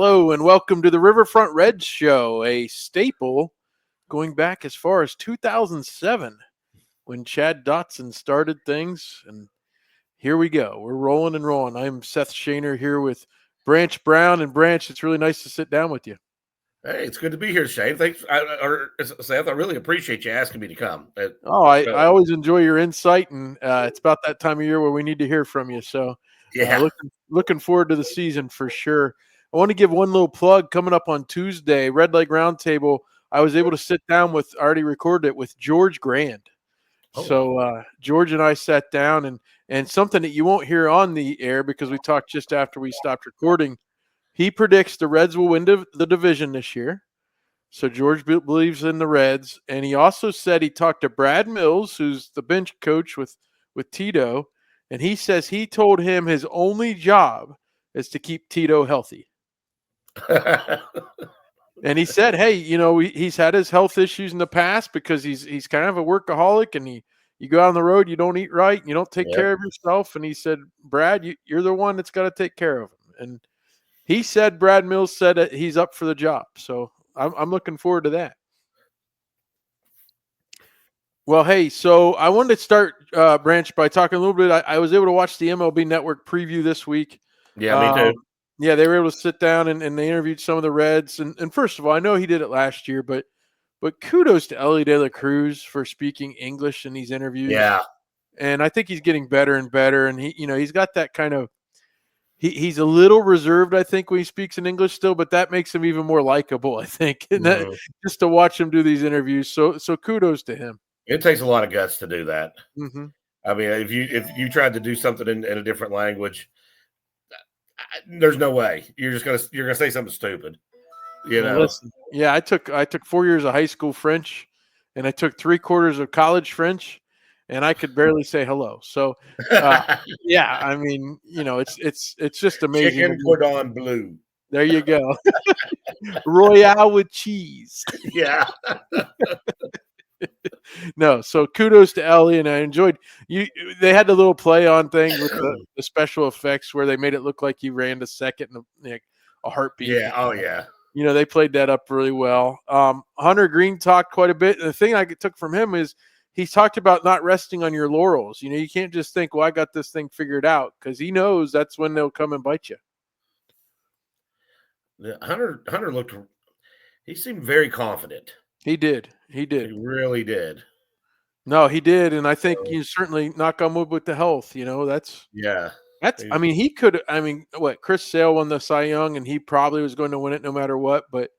Hello and welcome to the Riverfront Reds Show, a staple going back as far as 2007 when Chad Dotson started things. And here we go. We're rolling and rolling. I'm Seth Shaner here with Branch Brown. And Branch, it's really nice to sit down with you. Hey, it's good to be here, Shane. Thanks, Seth. I really appreciate you asking me to come. I always enjoy your insight, and it's about that time of year where we need to hear from you. So Yeah. looking forward to the season for sure. I want to give one little plug coming up on Tuesday, Red Leg Roundtable. I was able to sit down with, already recorded it, with George Grand. So George and I sat down, and something that you won't hear on the air because we talked just after we stopped recording. He predicts the Reds will win the division this year. So George believes in the Reds. And he also said he talked to Brad Mills, who's the bench coach with Tito. And he says he told him his only job is to keep Tito healthy. And he said, hey, he's had his health issues in the past because he's kind of a workaholic, and you go out on the road, you don't eat right, you don't take care of yourself. And he said, Brad, you're the one that's got to take care of him. And he said, Brad Mills said that he's up for the job. So I'm looking forward to that. Well, hey, so I wanted to start, Branch, by talking a little bit. I was able to watch the MLB Network preview this week. Yeah, me too. Yeah, they were able to sit down and they interviewed some of the Reds. And first of all, I know he did it last year, but kudos to Ellie De La Cruz for speaking English in these interviews. Yeah. And I think he's getting better and better. And he's got that kind of, he's a little reserved, I think, when he speaks in English still, but that makes him even more likable, I think. And that, just to watch him do these interviews. So kudos to him. It takes a lot of guts to do that. Mm-hmm. I mean, if you tried to do something in a different language, there's no way you're gonna say something stupid. Listen, yeah, I took 4 years of high school French, and I took 3/4 of college French, and I could barely say hello. So, yeah, I mean, it's just amazing. Chicken cordon bleu. There you go. Royale with cheese. Yeah. No, so kudos to Ellie, and I enjoyed you. They had the little play on thing with the special effects where they made it look like he ran to second and a heartbeat. Yeah. Oh yeah. They played that up really well. Hunter Green talked quite a bit. And the thing I took from him is he talked about not resting on your laurels. You can't just think, well, I got this thing figured out, because he knows that's when they'll come and bite you. Hunter looked. He seemed very confident. He did. He really did. No, he did, and I think you certainly, knock on wood with the health. That's I mean, he could. I mean, Chris Sale won the Cy Young, and he probably was going to win it no matter what. But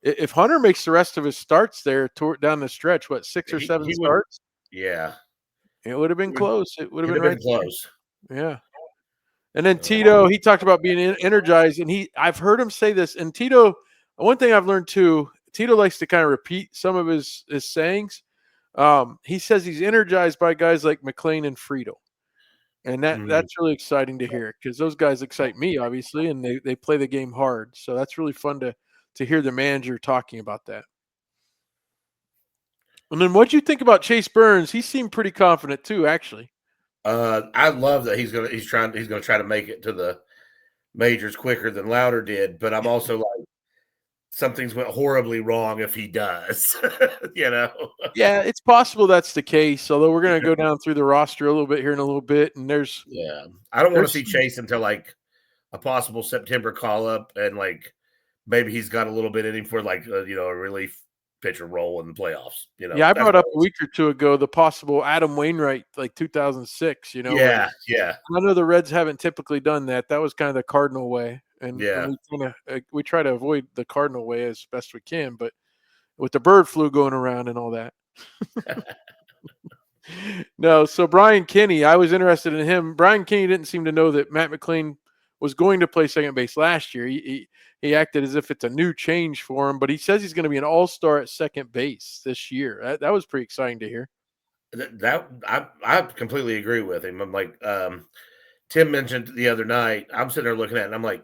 if Hunter makes the rest of his starts there down the stretch, 6 or 7 starts? Yeah, it would have been close. It would have been right close. Yeah. And then Tito, he talked about being energized, and I've heard him say this. And Tito, one thing I've learned too, Tito likes to kind of repeat some of his sayings. He says he's energized by guys like McLean and Friedel. And that's really exciting to hear, because those guys excite me, obviously, and they play the game hard. So that's really fun to hear the manager talking about that. And then what'd you think about Chase Burns? He seemed pretty confident too, actually. I love that he's gonna try to make it to the majors quicker than Louder did, but I'm also like, something's went horribly wrong if he does. Yeah, it's possible that's the case, although we're going to go down through the roster a litlittle bit here in a little bit, and I don't want to see Chase until like a possible September call up, and like maybe he's got a little bit in him for like a relief pitcher role in the playoffs. I brought up a week or two ago the possible Adam Wainwright, like 2006. Yeah. I know the Reds haven't typically done that. That was kind of the Cardinal way. And we try to avoid the Cardinal way as best we can, but with the bird flu going around and all that. No, so Brian Kinney, I was interested in him. Brian Kinney didn't seem to know that Matt McLean was going to play second base last year. He acted as if it's a new change for him, but he says he's going to be an all-star at second base this year. That was pretty exciting to hear. I completely agree with him. I'm like, Tim mentioned the other night, I'm sitting there looking at it, and I'm like,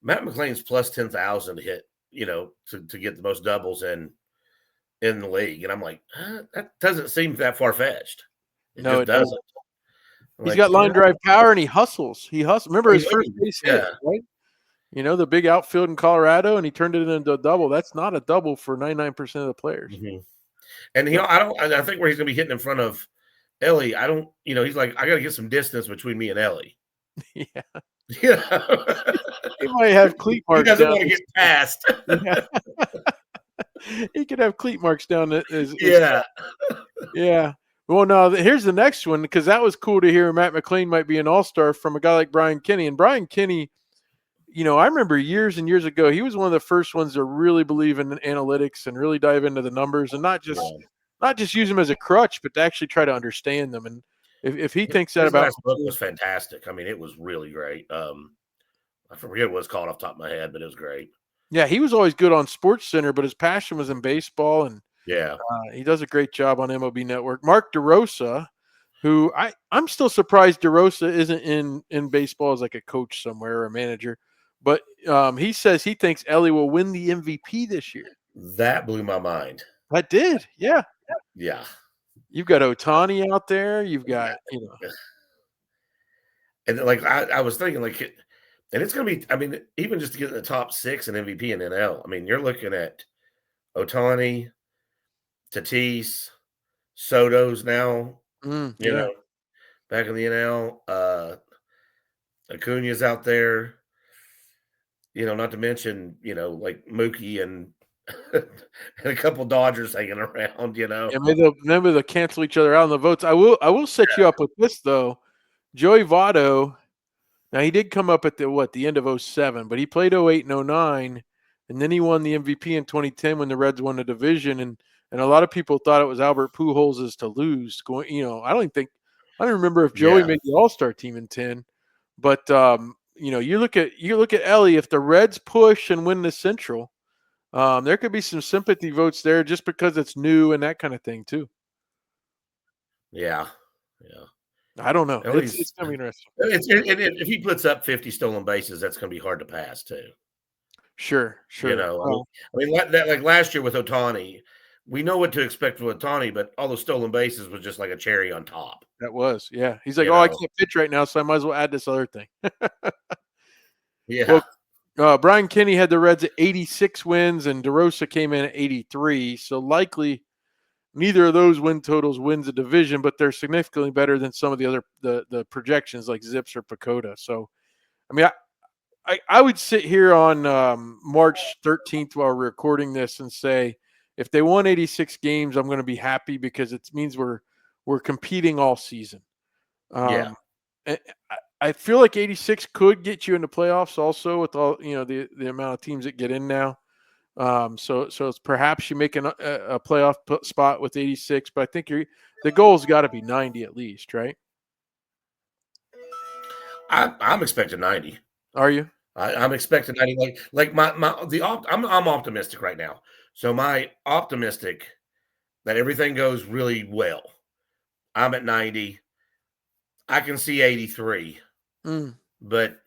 Matt McLean's plus 10,000 to hit, to get the most doubles in the league. And I'm like, that doesn't seem that far-fetched. No, it doesn't. He's got line drive power, and he hustles. Remember his first base hit, right? The big outfield in Colorado, and he turned it into a double. That's not a double for 99% of the players. Mm-hmm. And I think where he's going to be hitting in front of Ellie, he's like, I got to get some distance between me and Ellie. Yeah. Yeah. He might have cleat marks. He doesn't want to get past. Yeah. He could have cleat marks down his Yeah. Yeah. Well, no, here's the next one, because that was cool to hear Matt McLain might be an all-star from a guy like Brian Kenny. And Brian Kenny, I remember years and years ago, he was one of the first ones to really believe in analytics and really dive into the numbers and not just use them as a crutch, but to actually try to understand them. And if he thinks that His about last book was fantastic. I mean, it was really great. I forget what it's called off the top of my head, but it was great. Yeah, he was always good on Sports Center, but his passion was in baseball, and yeah, he does a great job on MLB Network. Mark DeRosa, who I'm still surprised DeRosa isn't in baseball as like a coach somewhere or a manager, but he says he thinks Ellie will win the MVP this year. That blew my mind. That did, yeah. Yeah. You've got Ohtani out there. You've got, And like I was thinking, like, and it's going to be, I mean, even just to get in the top 6 in MVP and NL, I mean, you're looking at Ohtani, Tatis, Soto's now, you know, back in the NL. Acuna's out there, not to mention, like Mookie and and a couple Dodgers hanging around, Yeah, maybe they'll cancel each other out on the votes. I will set you up with this though. Joey Votto. Now he did come up at the end of 2007, but he played 2008 and 2009, and then he won the MVP in 2010 when the Reds won the division, and a lot of people thought it was Albert Pujols to lose. I don't remember if Joey made the All-Star team in 10, but you look at Ellie. If the Reds push and win the Central, there could be some sympathy votes there just because it's new and that kind of thing too. Yeah. I don't know. It's going to be interesting. If he puts up 50 stolen bases, that's going to be hard to pass too. Sure. I mean, like last year with Ohtani, we know what to expect with Ohtani, but all those stolen bases was just like a cherry on top. That was, yeah. He's like, I can't pitch right now, so I might as well add this other thing. Yeah. Well, Brian Kenny had the Reds at 86 wins, and DeRosa came in at 83. So likely neither of those win totals wins the division, but they're significantly better than some of the other the projections like Zips or Pacoda. So, I mean, I would sit here on March 13th while we're recording this and say, if they won 86 games, I'm going to be happy because it means we're competing all season. I feel like 86 could get you into playoffs also with all the amount of teams that get in now. So it's perhaps you make a playoff spot with 86, but I think the goal's got to be 90 at least, right? I'm expecting 90. Are you? I'm expecting 90. I'm optimistic right now. So my optimistic that everything goes really well. I'm at 90. I can see 83. But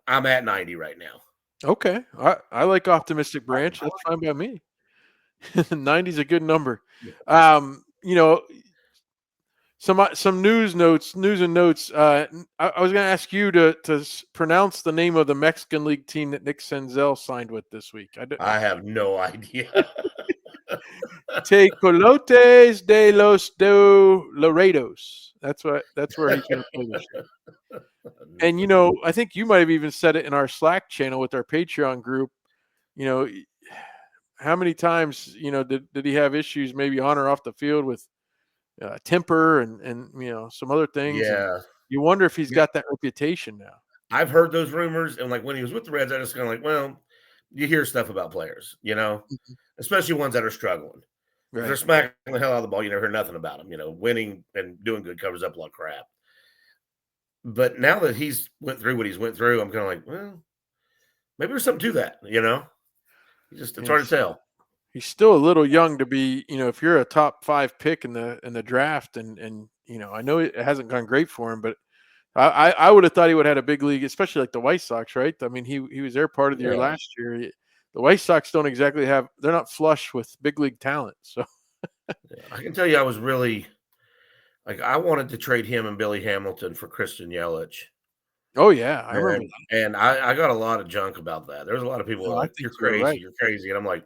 I'm at 90 right now. Okay. I like optimistic branch. That's fine by me. 90 is a good number. Some news and notes. I was going to ask you to pronounce the name of the Mexican League team that Nick Senzel signed with this week. I have no idea. Tecolotes de los Laredos. That's where he's going to play this year. And I think you might have even said it in our Slack channel with our Patreon group. How many times did he have issues maybe on or off the field with temper and some other things? Yeah, and you wonder if he's got that reputation now. I've heard those rumors, and like when he was with the Reds, I just kind of like, well, you hear stuff about players, especially ones that are struggling. Right. If they're smacking the hell out of the ball, you never hear nothing about them. Winning and doing good covers up a lot of crap. But now that he's went through what he's went through, I'm kind of like, well, maybe there's something to that. It's hard to tell. He's still a little young to be, if you're a top 5 pick in the draft, and I know it hasn't gone great for him, but I would have thought he would have had a big league, especially like the White Sox, right? I mean, he was there part of the year last year. The White Sox don't exactly they're not flush with big league talent. So I can tell you, I was really I wanted to trade him and Billy Hamilton for Christian Yelich. Oh yeah, I remember that. And I got a lot of junk about that. There's a lot of people No, I like, think "You're you're crazy, right. you're crazy," and I'm like,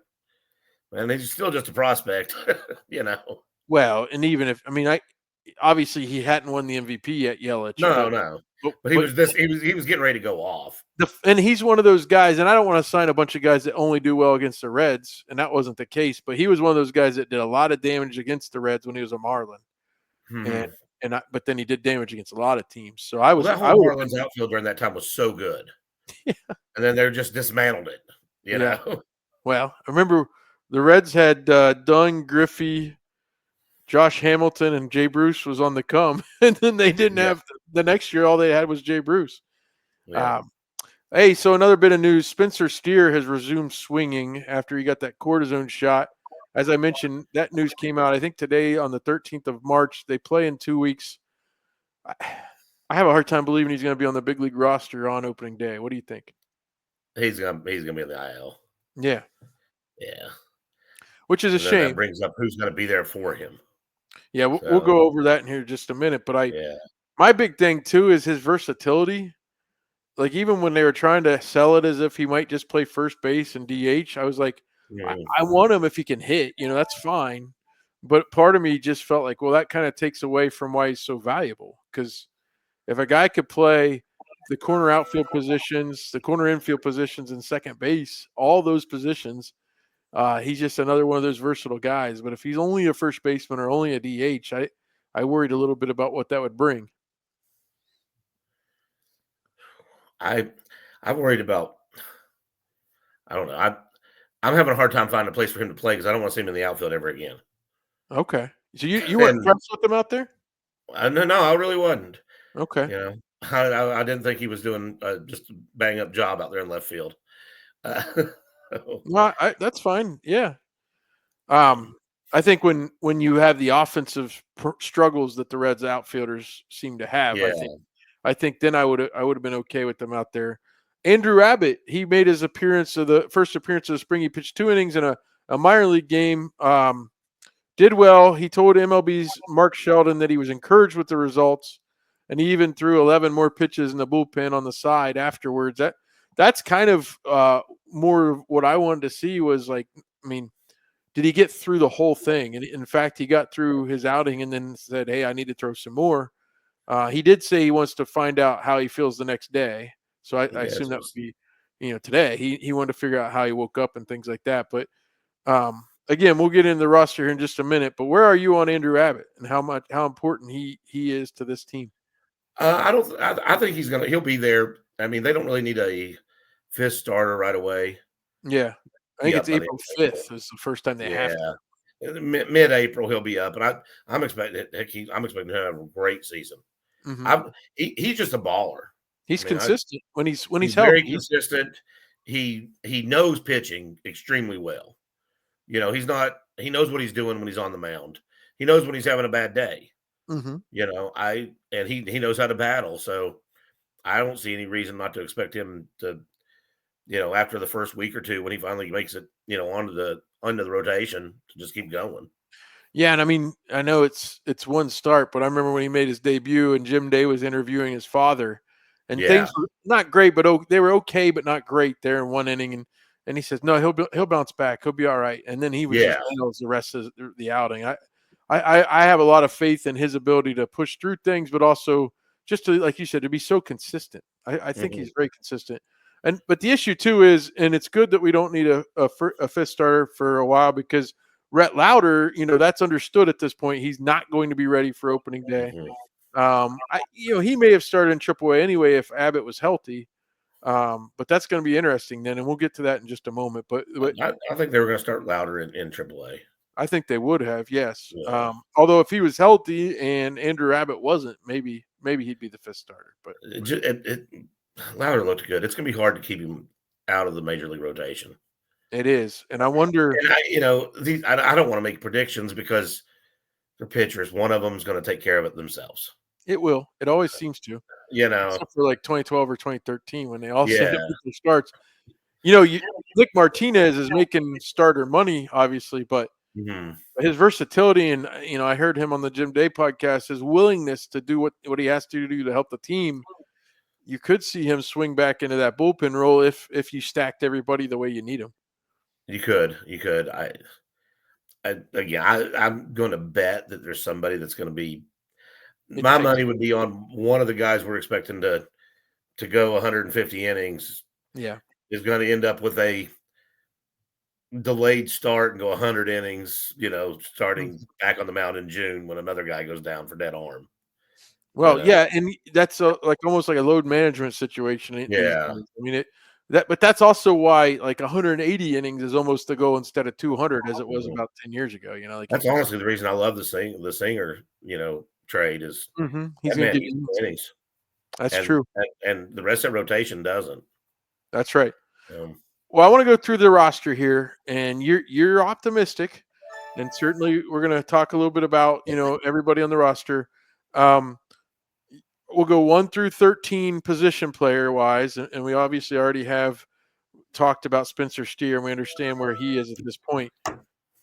"Man, he's still just a prospect," you know? Well, and even if I mean, I obviously he hadn't won the MVP yet, Yelich, No, no. But but he was getting ready to go off. and he's one of those guys, and I don't want to sign a bunch of guys that only do well against the Reds, and that wasn't the case. But he was one of those guys that did a lot of damage against the Reds when he was a Marlin, and Mhm. but then he did damage against a lot of teams. So Well, that I whole would have been Marlins outfield during that time was so good, and then they're just dismantled it, you yeah. know? Well, I remember the Reds had Dunn, Griffey, Josh Hamilton, and Jay Bruce was on the come, and then they didn't Yeah, have the next year. All they had was Jay Bruce. yeah. Um, Hey, so another bit of news: Spencer Steer has resumed swinging after he got that cortisone shot. As I mentioned, that news came out, I think, today on the 13th of March. They play in 2 weeks. I I have a hard time believing he's going to be on the big league roster on opening day. What do you think? He's gonna be in the IL. Yeah, Yeah, which is a and then that shame. brings up who's gonna be there for him. Yeah, we'll So, go over that in here in just a minute. But yeah. my big thing too is his versatility. Like even when they were trying to sell it as if he might just play first base and DH, I was like, Mm. I want him if he can hit, that's fine. But part of me just felt like, well, that kind of takes away from why he's so valuable. Because if a guy could play the corner outfield positions, the corner infield positions, and second base, all those positions, he's just another one of those versatile guys. But if he's only a first baseman or only a DH, I worried a little bit about what that would bring. I I'm worried about I don't know. I'm having a hard time finding a place for him to play because I don't want to see him in the outfield ever again. Okay. So you weren't And impressed with him out there? no, I really wasn't. Okay. You know, I didn't think he was doing just a bang up job out there in left field. Uh, Well, that's fine. Yeah. Um, I think when you have the offensive struggles that the Reds outfielders seem to have, yeah, I think then I would have been okay with them out there. Andrew Abbott, he made his appearance of the first appearance of the spring. He pitched 2 innings in a minor league game. Did well. He told MLB's Mark Sheldon that he was encouraged with the results, and he even threw 11 more pitches in the bullpen on the side afterwards. That's kind of more of what I wanted to see was like, I mean, did he get through the whole thing? And in fact, he got through his outing and then said, "Hey, I need to throw some more." He did say he wants to find out how he feels the next day. So I yeah. assume that would be, today. He wanted to figure out how he woke up and things like that. But again, we'll get into the roster here in just a minute. But where are you on Andrew Abbott and how important he is to this team? I don't. I think he'll be there. I mean, they don't really need a fifth starter right away. Yeah, I think Be it's up by the April 5th is the first time they have to. yeah. Mid April he'll be up, and I'm expecting I'm expecting him to have a great season. Hmm. He's just a baller. I He's mean, consistent when he's he's very healthy. consistent. He knows pitching extremely well. You know, he knows what he's doing when he's on the mound. He knows when he's having a bad day. Hmm. You know, and he knows how to battle. So I don't see any reason not to expect him to, after the first week or two when he finally makes it, onto the rotation to just keep going. Yeah, and I mean, I know it's one start, but I remember when he made his debut and Jim Day was interviewing his father, and things Yeah. were not great, but they were okay, but not great there in one inning. And he says, no, he'll bounce back, he'll be all right. And then he was just Yeah. nails the rest of the outing. I have a lot of faith in his ability to push through things, but also just to, like you said, to be so consistent. I think Mhm. he's very consistent. But the issue too is, and it's good that we don't need a fifth starter for a while because Rhett Lauder, that's understood at this point. He's not going to be ready for opening day. Mhm. He may have started in AAA anyway if Abbott was healthy. But that's going to be interesting then, and we'll get to that in just a moment. But I think they were going to start louder in AAA. I think they would have, yes. Yeah. Although if he was healthy and Andrew Abbott wasn't, maybe he'd be the fifth starter. But Louder looked good. It's going to be hard to keep him out of the major league rotation. it is, and I wonder. And I don't want to make predictions because they're pitchers. One of them is going to take care of it themselves. It will. It always seems to, You know, except for like 2012 or 2013 when they all seem to yeah. put their starts. Nick Martinez is making starter money, obviously, but Mhm. his versatility and I heard him on the Jim Day podcast, his willingness to do what he has to do to help the team. you could see him swing back into that bullpen role if you stacked everybody the way you need them. You could. I'm going to bet that there's somebody that's going to be. My money would be on one of the guys we're expecting to go 150 innings. Yeah, is going to end up with a delayed start and go 100 innings. Starting back on the mound in June when another guy goes down for dead arm. Well, yeah, and that's almost like a load management situation. Yeah, I mean but that's also why like 180 innings is almost the goal instead of 200 as it was about 10 years ago. That's honestly the reason I love the Singer, trade is he's going to give you innings. That's true, and the rest of that rotation doesn't. That's right. Well, I want to go through the roster here, and you're optimistic, and certainly we're going to talk a little bit about everybody on the roster. We'll go 1 through 13 position player wise, and we obviously already have talked about Spencer Steer, and we understand where he is at this point.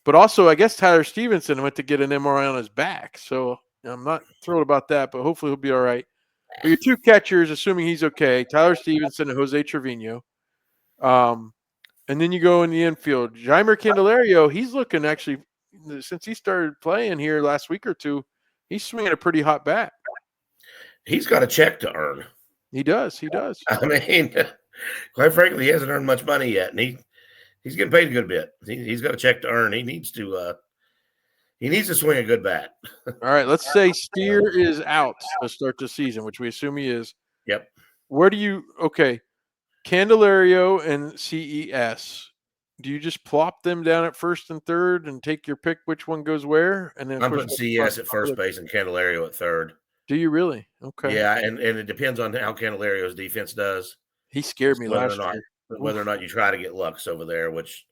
But also, I guess Tyler Stevenson went to get an MRI on his back, so I'm not thrilled about that, but hopefully he'll be all right. But your two catchers, assuming he's okay, Tyler Stevenson and Jose Trevino. And then you go in the infield. Jeimer Candelario, he's looking actually, since he started playing here last week or two, he's swinging a pretty hot bat. He's got a check to earn. He does. I mean, quite frankly, he hasn't earned much money yet, and he's getting paid a good bit. He's got a check to earn. He needs to swing a good bat. All right, let's say Steer is out to start the season, which we assume he is. Yep. Where do you Candelario and CES? Do you just plop them down at first and third and take your pick which one goes where? And then I'm putting CES at first base and Candelario at third. Do you really? Okay. Yeah, and it depends on how Candelario's defense does. He scared me last year. Whether or not you try to get Lux over there, which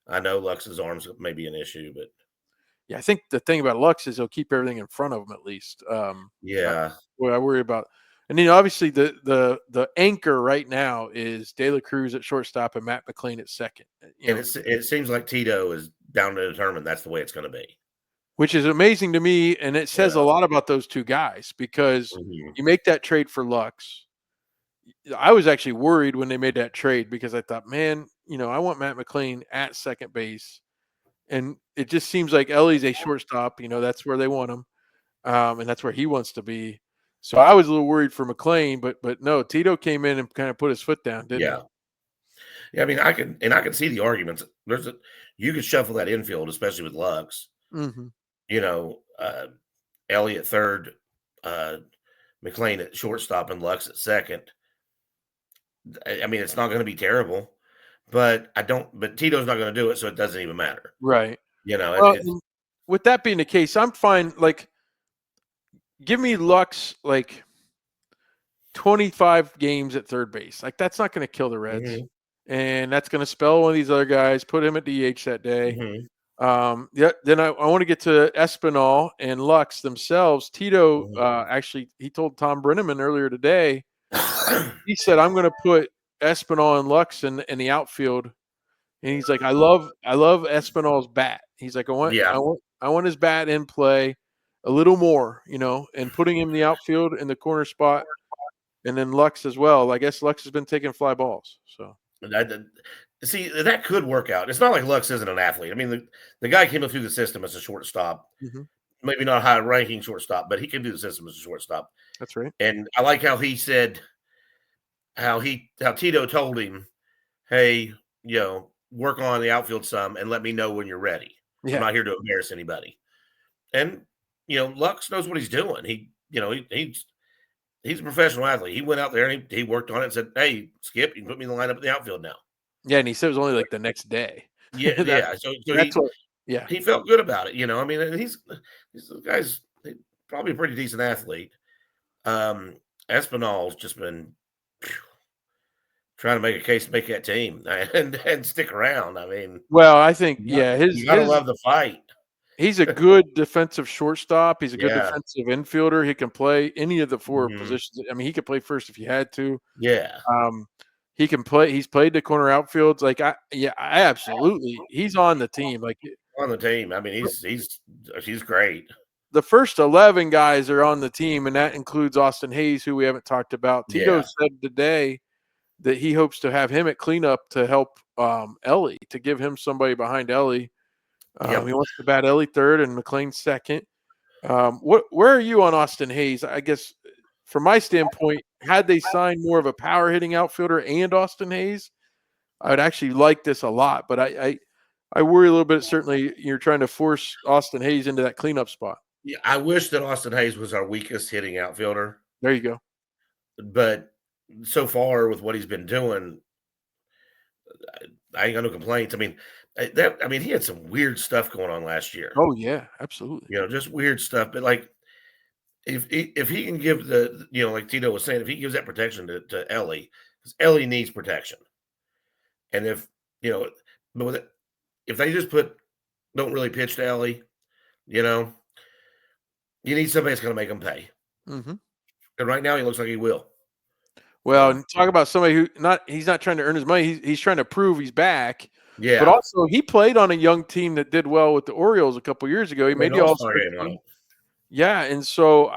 I know Lux's arms may be an issue, but yeah, I think the thing about Lux is he'll keep everything in front of him at least. Yeah. What I worry about. And then obviously the anchor right now is De La Cruz at shortstop and Matt McLean at second. It seems like Tito is down to determine that's the way it's going to be. Which is amazing to me, and it says a lot about those two guys because you make that trade for Lux. I was actually worried when they made that trade because I thought, man, I want Matt McLean at second base. And it just seems like Ellie's a shortstop. That's where they want him, and that's where he wants to be. So I was a little worried for McLean, but no, Tito came in and kind of put his foot down, didn't he? Yeah, I mean, I can see the arguments. You could shuffle that infield, especially with Lux. Mm-hmm. Ellie at third, McLean at shortstop, and Lux at second. I mean, it's not going to be terrible, but Tito's not going to do it, so it doesn't even matter. Right. With that being the case, I'm fine. Like, give me Lux 25 games at third base. Like, that's not going to kill the Reds. Mm-hmm. And that's going to spell one of these other guys, put him at DH that day. Mm-hmm. Then I want to get to Espinal and Lux themselves. Tito actually, he told Tom Brenneman earlier today, he said, I'm going to put Espinal and Lux in the outfield. And he's like, I love Espinal's bat. He's like, I want his bat in play a little more, and putting him in the outfield in the corner spot. And then Lux as well. I guess Lux has been taking fly balls. So see, that could work out. It's not like Lux isn't an athlete. I mean, the guy came up through the system as a shortstop. Mm-hmm. Maybe not a high-ranking shortstop, but he came through the system as a shortstop. That's right. And I like how he said how Tito told him, hey, work on the outfield some and let me know when you're ready. Yeah. I'm not here to embarrass anybody. And, Lux knows what he's doing. He's a professional athlete. He went out there and he worked on it and said, hey, Skip, you can put me in the lineup in the outfield now. Yeah, and he said it was only the next day. Yeah, yeah. So he felt good about it. I mean, he's the guy's probably a pretty decent athlete. Espinal's just been trying to make a case to make that team and stick around. I mean, well, I think you gotta love the fight. He's a good defensive shortstop. He's a good defensive infielder. He can play any of the four positions. I mean, he could play first if he had to. Yeah. He can play. He's played the corner outfields. I absolutely. He's on the team. On the team. I mean, he's great. the first 11 guys are on the team, and that includes Austin Hayes, who we haven't talked about. Tito Yeah. said today that he hopes to have him at cleanup to help Ellie, to give him somebody behind Ellie. Yep. He wants to bat Ellie third and McLean second. Where are you on Austin Hayes? I guess from my standpoint, had they signed more of a power hitting outfielder and Austin Hayes, I would actually like this a lot. But I worry a little bit. Certainly, you're trying to force Austin Hayes into that cleanup spot. Yeah, I wish that Austin Hayes was our weakest hitting outfielder, There you go. but so far with what he's been doing, I ain't got no complaints. I mean, he had some weird stuff going on last year. Oh yeah, absolutely. Just weird stuff. But like, if he can give like Tito was saying, if he gives that protection to Ellie, because Ellie needs protection, and but if they just don't really pitch to Ellie, you need somebody that's going to make him pay. Mm-hmm. And right now, he looks like he will. Well, and talk about somebody he's not trying to earn his money. He's trying to prove he's back. Yeah. But also, he played on a young team that did well with the Orioles a couple years ago. He made the All-Star game. Yeah, and so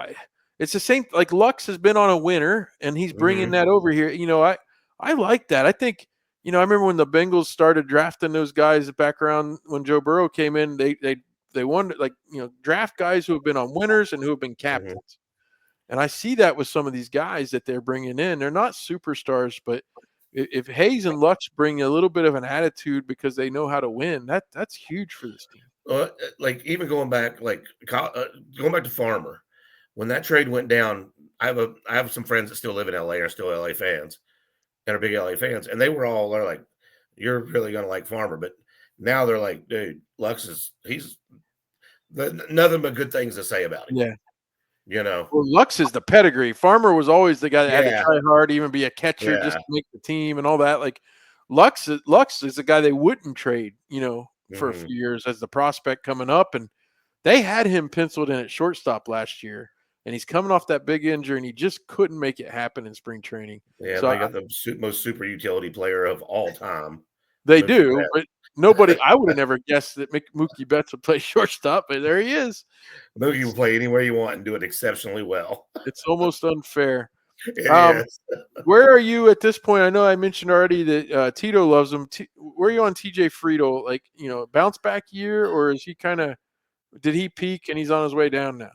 it's the same. Like Lux has been on a winner, and he's bringing that over here. I like that. I think I remember when the Bengals started drafting those guys back around when Joe Burrow came in. They wanted draft guys who have been on winners and who have been captains. And I see that with some of these guys that they're bringing in. They're not superstars, but if Hayes and Lux bring a little bit of an attitude because they know how to win, that's huge for this team. Like even going back to Farmer, when that trade went down, I have some friends that still live in LA, are still LA fans, and are big LA fans, and they're like, "You're really gonna like Farmer," but now they're like, "Dude, Lux he's nothing but good things to say about him." Yeah. Well, Lux is the pedigree. Farmer was always the guy that had to try hard, even be a catcher just to make the team and all that. Like Lux is the guy they wouldn't trade, for a few years as the prospect coming up. And they had him penciled in at shortstop last year. And he's coming off that big injury, and he just couldn't make it happen in spring training. Yeah, so they got the most super utility player of all time. They do, but nobody. I would have never guessed that Mookie Betts would play shortstop, but there he is. Mookie will play anywhere you want and do it exceptionally well. It's almost unfair. It is. Where are you at this point? I know I mentioned already that Tito loves him. Where are you on TJ Friedel? Like, bounce back year, or is he did he peak and he's on his way down now?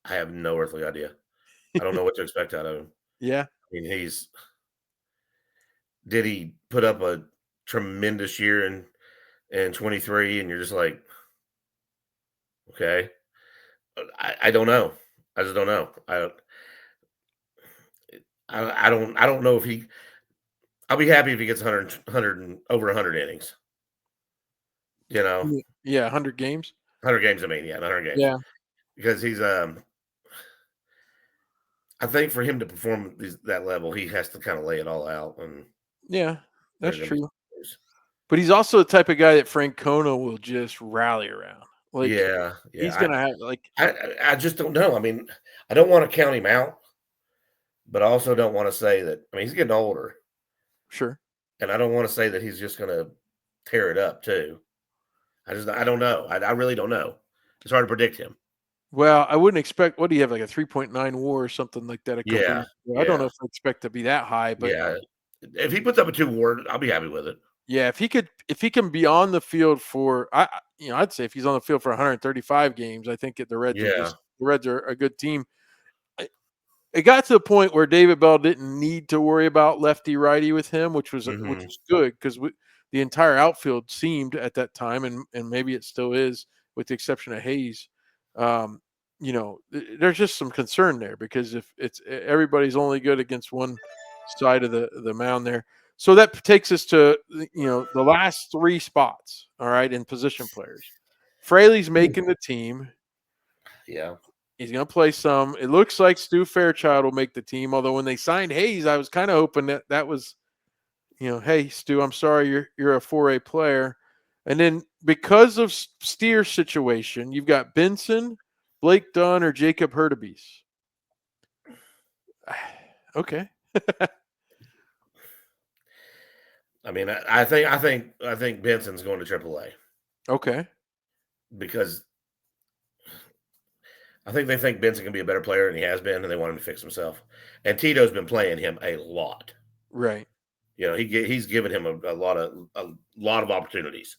I have no earthly idea. I don't know what to expect out of him. Yeah. I mean, did he put up a tremendous year in 23, and you're just like, okay. I don't know. I just don't know. I don't know if I'll be happy if he gets 100 and over 100 innings. Yeah, 100 games. 100 games, 100 games. Yeah. Because he's I think for him to perform that level, he has to kind of lay it all out. And yeah, that's true. But he's also the type of guy that Francona will just rally around. Like, yeah. He's gonna have I just don't know. I mean, I don't want to count him out, but I also don't want to say that. I mean, he's getting older. Sure. And I don't want to say that he's just gonna tear it up too. I don't know. I really don't know. It's hard to predict him. Well, I wouldn't expect. What do you have, like a 3.9 WAR or something like that? Yeah. I don't know if I expect to be that high, but if he puts up a 2 WAR, I'll be happy with it. Yeah, if he can be on the field for, I'd say if he's on the field for 135 games, I think the Reds are a good team. It got to the point where David Bell didn't need to worry about lefty righty with him, which was good because the entire outfield seemed at that time, and maybe it still is, with the exception of Hayes. There's just some concern there because if everybody's only good against one side of the mound there. So that takes us to the last 3 spots, all right, in position players. Fraley's making the team. Yeah. He's going to play some. It looks like Stu Fairchild will make the team, although when they signed Hayes, I was kind of hoping that was, hey, Stu, I'm sorry, you're a 4A player. And then because of Steer's situation, you've got Benson, Blake Dunn, or Jacob Hurtubise. Okay. I mean, I think Benson's going to AAA. Okay. Because I think they think Benson can be a better player than he has been, and they want him to fix himself. And Tito's been playing him a lot. Right. He's given him a lot of opportunities.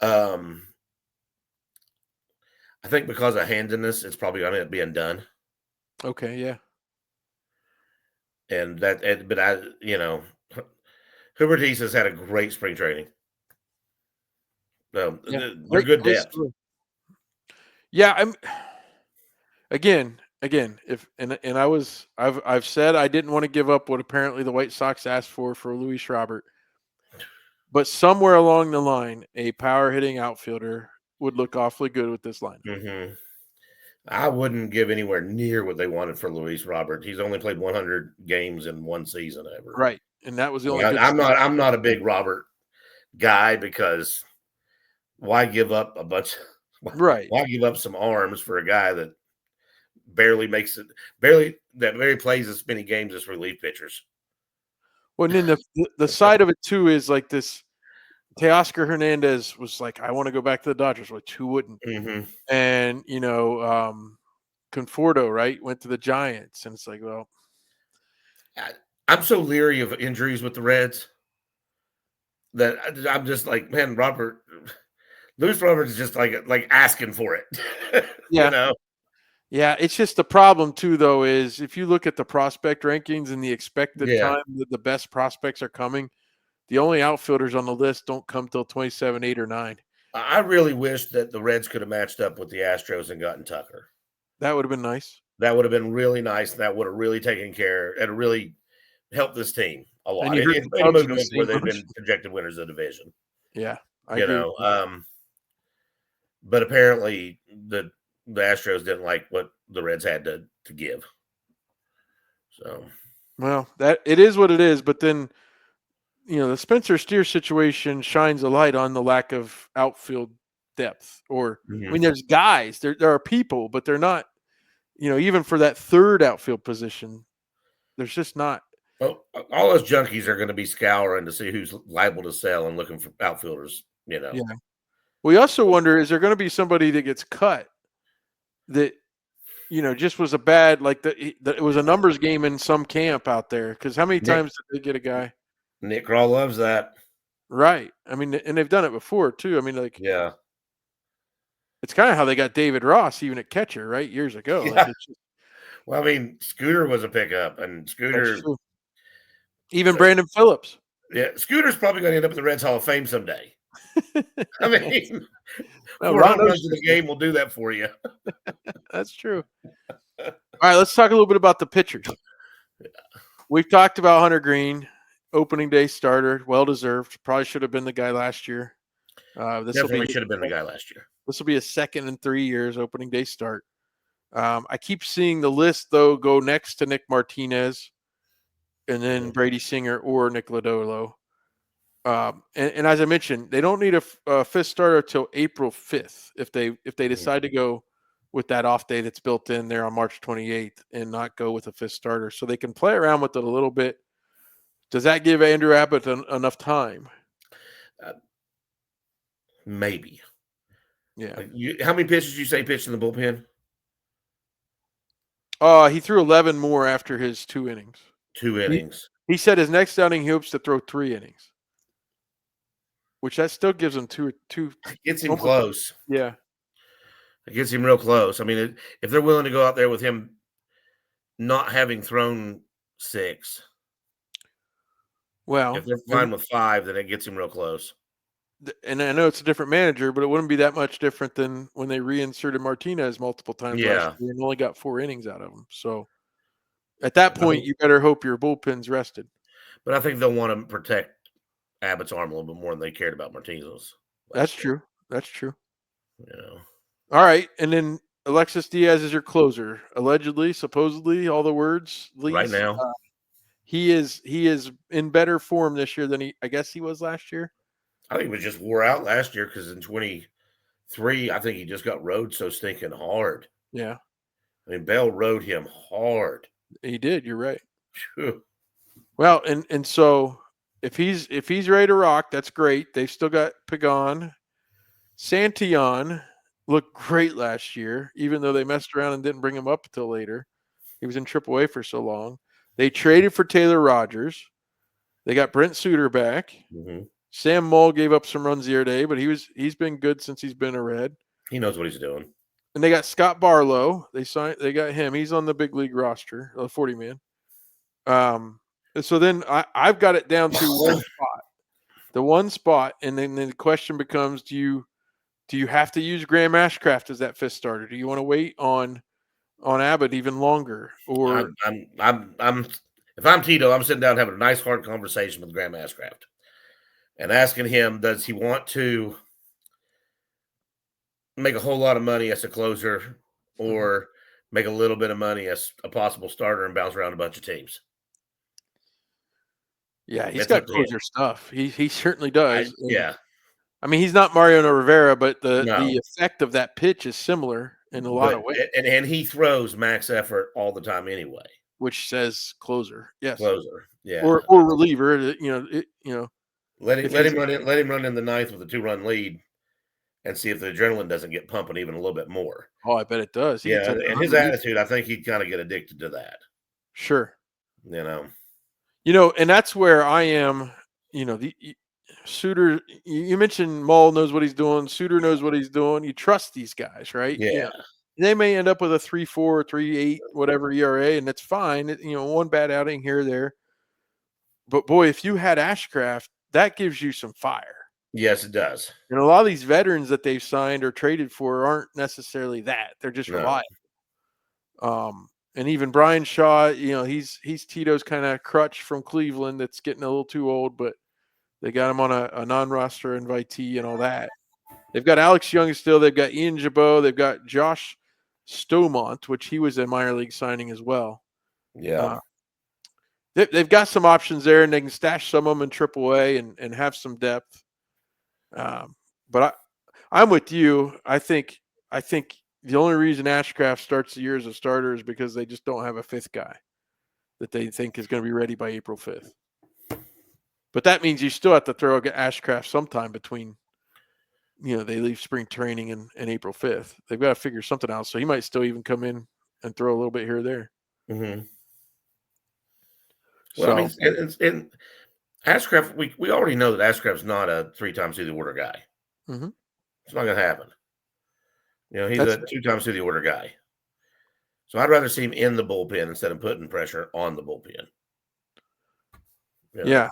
I think because of handedness, it's probably going to end up being done. Okay. Yeah. And Hubertis has had a great spring training. No, Yeah. they're good depth. Yeah. Again, I've said I didn't want to give up what apparently the White Sox asked for Luis Robert, but somewhere along the line, a power hitting outfielder would look awfully good with this line. Mm-hmm. I wouldn't give anywhere near what they wanted for Luis Robert. He's only played 100 games in one season ever. Right, and that was the only. I'm not a big Robert guy because why give up a bunch? Right. Why give up some arms for a guy that barely plays as many games as relief pitchers? Well, and then the side of it too is like this. Teoscar Hernandez was like, I want to go back to the Dodgers, which who wouldn't? Mm-hmm. And Conforto, right, went to the Giants, and it's like, well, I'm so leery of injuries with the Reds that I'm just like, man, Luis Robert is just like asking for it. Yeah. Yeah, it's just the problem too, though, is if you look at the prospect rankings and the expected time that the best prospects are coming, the only outfielders on the list don't come till 27, 8, or 9. I really wish that the Reds could have matched up with the Astros and gotten Tucker. That would have been nice. That would have been really nice. That would have really taken care and really helped this team a lot. And you heard It moved them where they've been projected winners of the division. Yeah, I agree. But apparently the Astros didn't like what the Reds had to give. So, well, that it is what it is. But then, the Spencer Steer situation shines a light on the lack of outfield depth. Or I mean, there's guys, there are people, but they're not. Even for that third outfield position, there's just not. Well, all those junkies are going to be scouring to see who's liable to sell and looking for outfielders. Yeah. We also wonder, is there going to be somebody that gets cut that, just was a bad, like it was a numbers game in some camp out there? Because how many times did they get a guy? Nick Krall loves that. Right. I mean, and they've done it before too. I mean, yeah. It's kind of how they got David Ross even at catcher, right? Years ago. Yeah. Well, I mean, Scooter was a pickup, and Scooter. Even Brandon Phillips. Yeah, Scooter's probably going to end up in the Reds Hall of Fame someday. I mean, 4 home runs in the game will do that for you. That's true. All right, let's talk a little bit about the pitchers. Yeah. We've talked about Hunter Green, opening day starter, well-deserved. Probably should have been the guy last year. Definitely should have been the guy last year. This will be a second in 3 years opening day start. I keep seeing the list, though, go next to Nick Martinez and then Brady Singer or Nick Lodolo. And as I mentioned, they don't need a fifth starter till April 5th if they decide to go with that off day that's built in there on March 28th and not go with a fifth starter. So they can play around with it a little bit. Does that give Andrew Abbott enough time? Maybe. Yeah. How many pitches did you say pitched in the bullpen? He threw 11 more after his 2 innings. 2 innings. He said his next outing he hopes to throw 3 innings, which that still gives him two. Gets him close. Yeah. It gets him real close. I mean, if they're willing to go out there with him not having thrown 6, well, if they're fine with 5, then it gets him real close. And I know it's a different manager, but it wouldn't be that much different than when they reinserted Martinez multiple times last year and only got 4 innings out of him. So at that point, you better hope your bullpen's rested. But I think they'll want to protect Abbott's arm a little bit more than they cared about Martinez's. That's true. That's true. All right. And then Alexis Diaz is your closer. Allegedly, supposedly, all the words. Right now. He is in better form this year than I guess he was last year. I think he was just wore out last year because in 23, I think he just got rode so stinking hard. Yeah. I mean, Bell rode him hard. He did. You're right. Phew. Well, and so if he's ready to rock, that's great. They've still got Pagan, Santillan, looked great last year, even though they messed around and didn't bring him up until later. He was in AAA for so long. They traded for Taylor Rogers. They got Brent Suter back. Mm-hmm. Sam Mull gave up some runs the other day, but he's been good since he's been a Red. He knows what he's doing. And they got Scott Barlow. They got him. He's on the big league roster, 40 man. So then I've got it down to one spot. The one spot, and then the question becomes: Do you have to use Graham Ashcraft as that fifth starter? Do you want to wait on Abbott even longer? Or I'm if I'm Tito, I'm sitting down having a nice hard conversation with Graham Ashcraft and asking him, does he want to make a whole lot of money as a closer or make a little bit of money as a possible starter and bounce around a bunch of teams? Yeah, he's got closer stuff. He certainly does. I mean, he's not Mariano Rivera, but the effect of that pitch is similar in a lot of ways. And he throws max effort all the time anyway. Which says closer. Yes. Closer. Yeah. Or reliever, Let him run in the ninth with a 2-run lead and see if the adrenaline doesn't get pumping even a little bit more. Oh, I bet it does. And his attitude, I think he'd kind of get addicted to that. Sure. And that's where I am, the Suter, you mentioned Mull knows what he's doing. Suter knows what he's doing. You trust these guys, right? Yeah. They may end up with a 3.4, 3.8, whatever ERA, and it's fine. One bad outing here or there. But boy, if you had Ashcraft, that gives you some fire. Yes, it does. And a lot of these veterans that they've signed or traded for aren't necessarily that. They're just reliable. And even Brian Shaw, he's Tito's kind of crutch from Cleveland that's getting a little too old, but they got him on a non-roster invitee and all that. They've got Alex Young still. They've got Ian Jabot. They've got Josh Stomont, which he was a minor league signing as well. Yeah. They've got some options there, and they can stash some of them in AAA and have some depth. But I'm with you. I think the only reason Ashcraft starts the year as a starter is because they just don't have a fifth guy that they think is going to be ready by April 5th. But that means you still have to throw Ashcraft sometime between, they leave spring training and April 5th. They've got to figure something out. So he might still even come in and throw a little bit here or there. Mm-hmm. Well, I mean, and Ashcraft, we already know that Ashcraft's not a 3 times through the order guy. Mm-hmm. It's not going to happen. He's a 2 times through the order guy. So I'd rather see him in the bullpen instead of putting pressure on the bullpen. Yeah.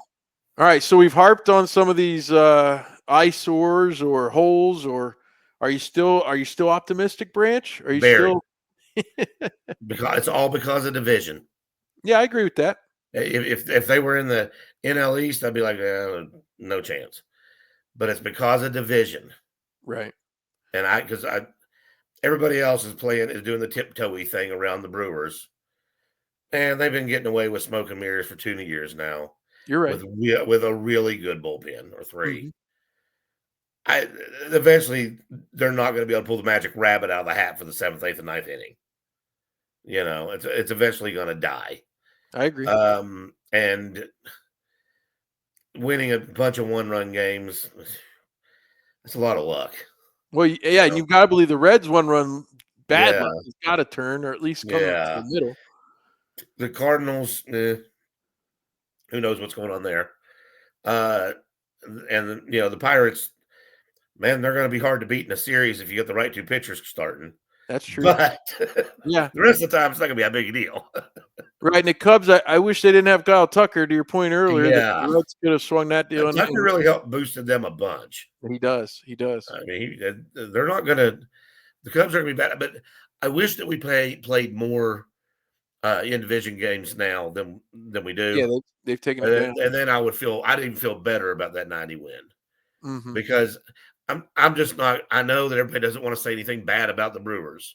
All right. So we've harped on some of these eyesores or holes, or are you still optimistic, Branch? Are you still? Because it's all because of division. Yeah, I agree with that. If they were in the NL East, I'd be like, no chance. But it's because of division, right? And everybody else is doing the tiptoey thing around the Brewers, and they've been getting away with smoke and mirrors for 2 years now. You're right. With a really good bullpen or 3. Eventually they're not going to be able to pull the magic rabbit out of the hat for the 7th, 8th, and 9th inning. It's eventually going to die. I agree. And winning a bunch of 1-run games, that's a lot of luck. Well, yeah, and you've got to believe the Reds 1-run bad luck has got to turn, or at least come to the middle. The Cardinals, who knows what's going on there? And the Pirates, man, they're going to be hard to beat in a series if you get the right 2 pitchers starting. That's true. But the rest of the time, it's not going to be a big deal. Right, and the Cubs, I wish they didn't have Kyle Tucker, to your point earlier. Yeah. The Reds could have swung that deal. Tucker really helped boosted them a bunch. He does. I mean, they're not going to – the Cubs are going to be bad. But I wish that we played more in division games now than we do. Yeah, they've taken it down. And then I'd even feel better about that 90 win. Because I'm just not – I know that everybody doesn't want to say anything bad about the Brewers.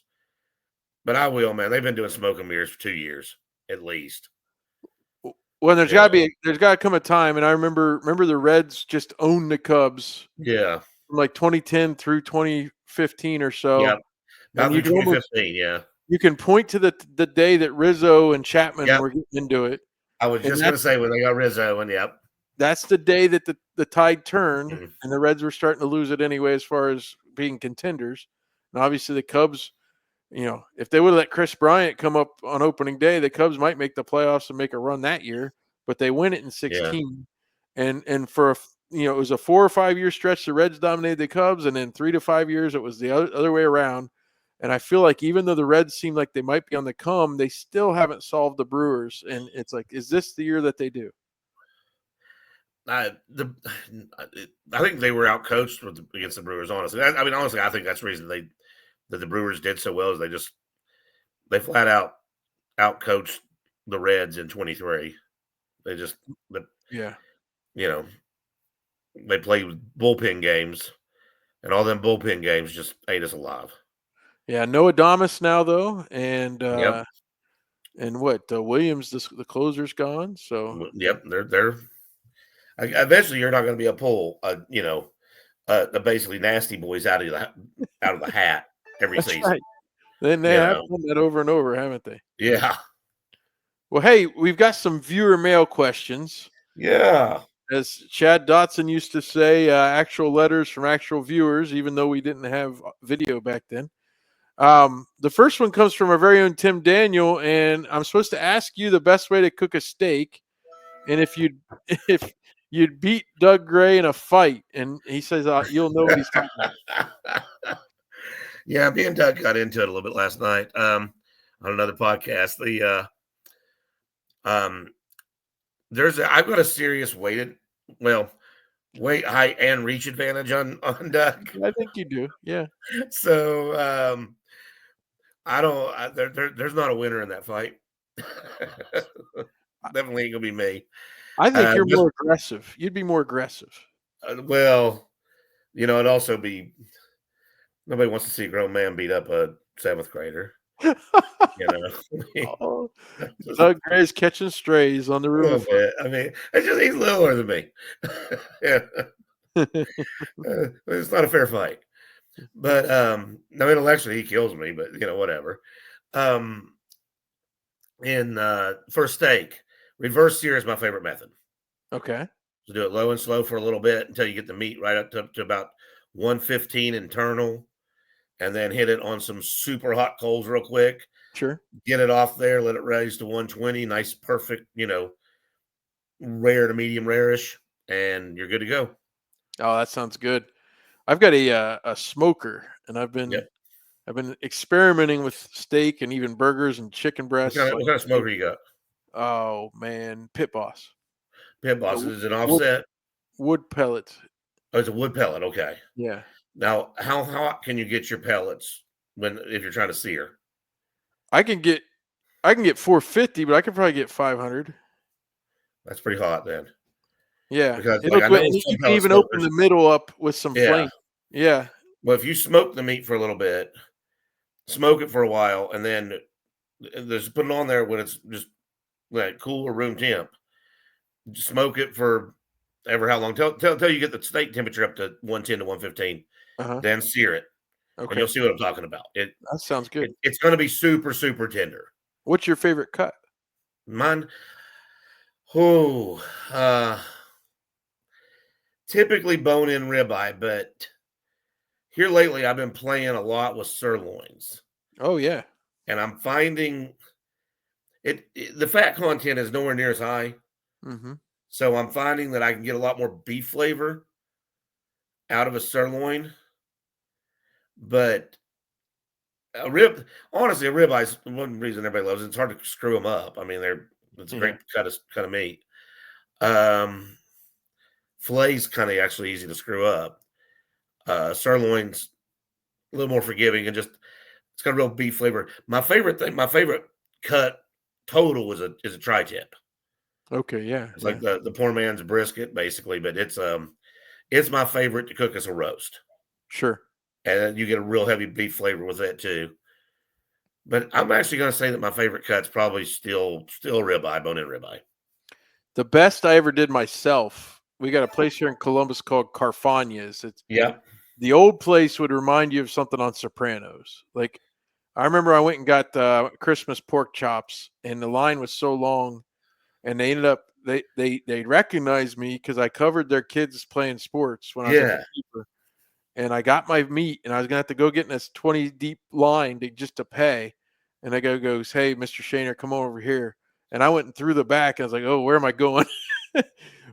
But I will, man. They've been doing smoke and mirrors for 2 years. At least. Well, there's got to come a time, and I remember the Reds just owned the Cubs. Yeah, from like 2010 through 2015 or so. Yeah, not through 2015. You can point to the day that Rizzo and Chapman were getting into it. I was just going to say when they got Rizzo, and that's the day that the tide turned, and the Reds were starting to lose it anyway as far as being contenders. And obviously the Cubs, if they would have let Chris Bryant come up on opening day, the Cubs might make the playoffs and make a run that year, but they win it in 16. And for it was a 4 or 5 year stretch. The Reds dominated the Cubs, and then 3 to 5 years it was the other way around. And I feel like even though the Reds seem like they might be on the come, they still haven't solved the Brewers. And it's like, is this the year that they do? I think they were outcoached against the Brewers. Honestly, honestly, I think that's the reason that the Brewers did so well is they flat out outcoached the Reds in 23. They just they played bullpen games, and all them bullpen games just ate us alive. Yeah, no Adames now though, and and what Williams, the closer's gone. So they're eventually you're not going to be a pull, basically nasty boys out of the hat every season. Right. Then they have done that over and over, haven't they? Yeah. Well, hey, we've got some viewer mail questions. Yeah. As Chad Dotson used to say, actual letters from actual viewers, even though we didn't have video back then. The first one comes from our very own Tim Daniel, and I'm supposed to ask you the best way to cook a steak, and if you'd beat Doug Gray in a fight. And he says you'll know what he's talking about. Yeah, me and Doug got into it a little bit last night on another podcast. I've got a serious weight, height, and reach advantage on Doug. I think you do, yeah. So there's not a winner in that fight. Definitely ain't gonna be me. I think you're more aggressive. You'd be more aggressive. It'd also be nobody wants to see a grown man beat up a 7th grader. Doug Gray's catching strays on the roof. He's littler than me. It's not a fair fight. But intellectually he kills me, but whatever. For steak, reverse sear is my favorite method. Okay. So do it low and slow for a little bit until you get the meat right up to about 115 internal, and then hit it on some super hot coals real quick. Sure. Get it off there, let it raise to 120, nice, perfect, rare to medium rarish, and you're good to go. Oh, that sounds good. I've got a smoker, and I've been experimenting with steak and even burgers and chicken breasts. What kind of smoker you got? Oh man, Pit Boss. Pit Boss is an offset wood pellet. Oh, it's a wood pellet. Okay. Yeah. Now, how hot can you get your pellets if you're trying to sear? I can get 450, but I could probably get 500. That's pretty hot then. Yeah. Because you can even open the middle up with some flame. Yeah. Well, if you smoke the meat for a little bit, smoke it for a while, and then just put it on there when it's just like cool or room temp. Smoke it for ever how long? Till you get the steak temperature up to 110 to 115. Then sear it. Okay. And you'll see what I'm talking about. That sounds good. It's going to be super, super tender. What's your favorite cut? Mine? Typically bone-in ribeye, but here lately I've been playing a lot with sirloins. Oh, yeah. And I'm finding the fat content is nowhere near as high. Mm-hmm. So I'm finding that I can get a lot more beef flavor out of a sirloin. But a ribeye is one reason everybody loves it. It's hard to screw them up. I mean, it's a great cut of meat. Fillets kind of actually easy to screw up. Sirloin's a little more forgiving and it's got a real beef flavor. My favorite cut total is a tri-tip. Okay, yeah. It's like the poor man's brisket, basically, but it's my favorite to cook as a roast. Sure. And you get a real heavy beef flavor with that too. But I'm actually going to say that my favorite cut's probably still ribeye, bone-in ribeye. The best I ever did myself, we got a place here in Columbus called Carfagna's. The old place would remind you of something on Sopranos. Like, I remember I went and got Christmas pork chops, and the line was so long, and they ended up they recognized me because I covered their kids playing sports when I was a keeper. and I got my meat, and I was gonna have to go get in this 20 deep line just to pay. And the guy goes, "Hey, Mr. Shaner, come over here." And I went and through the back, and I was like, "Oh, where am I going?"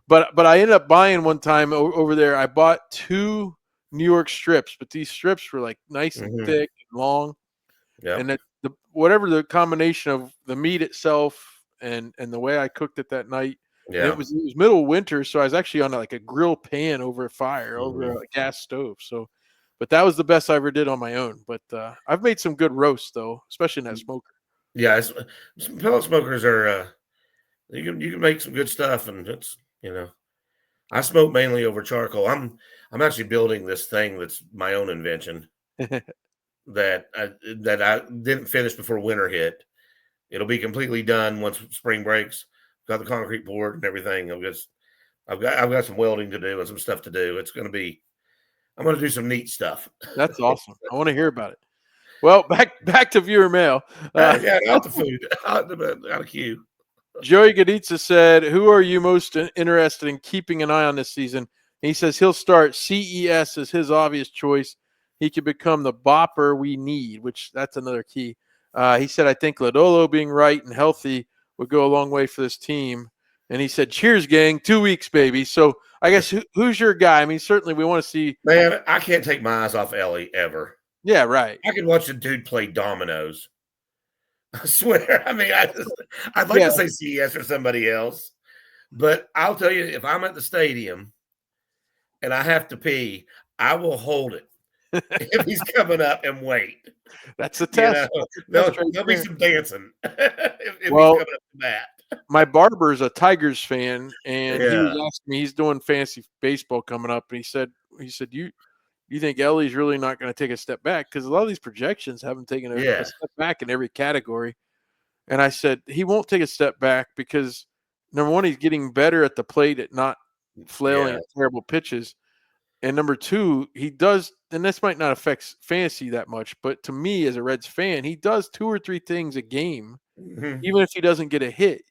but I ended up buying one time over there. I bought 2 New York strips, but these strips were like nice and thick and long, Yeah. and that whatever the combination of the meat itself and the way I cooked it that night. And it Yeah. was middle of winter, so I was actually on like a grill pan over a fire, over a gas stove. So, but that was the best I ever did on my own. But I've made some good roasts though, especially in that smoker. Yeah. Some pellet smokers are you can make some good stuff, and it's I smoke mainly over charcoal. I'm actually building this thing that's my own invention that I didn't finish before winter hit. It'll be completely done once spring breaks. Got the concrete poured and everything. I've got some welding to do and some stuff to do. I'm going to do some neat stuff. That's awesome. I want to hear about it. Well, back to viewer mail. Yeah, out the food, out of queue. Joey Gaditza said, "Who are you most interested in keeping an eye on this season?" He says he'll start CES as his obvious choice. He could become the bopper we need, which that's another key. He said, "I think Lodolo being right and healthy would go a long way for this team." And he said, "Cheers, gang! 2 weeks, baby." So I guess who's your guy? I mean, certainly we want to see. Man, I can't take my eyes off Ellie ever. Yeah, right. I can watch a dude play dominoes. I swear. I mean, I'd like to say CES or somebody else, but I'll tell you, if I'm at the stadium and I have to pee, I will hold it if he's coming up and wait. That's the test. There'll be some dancing if he's well, coming up to bat. My barber's a Tigers fan, and he was asking me, he's doing fantasy baseball coming up, and he said, you think Ellie's really not going to take a step back? Because a lot of these projections haven't taken a step back in every category. And I said, he won't take a step back because, number one, he's getting better at the plate at not flailing at terrible pitches. And number two, he does, and this might not affect fantasy that much, but to me as a Reds fan, he does 2 or 3 things a game, even if he doesn't get a hit,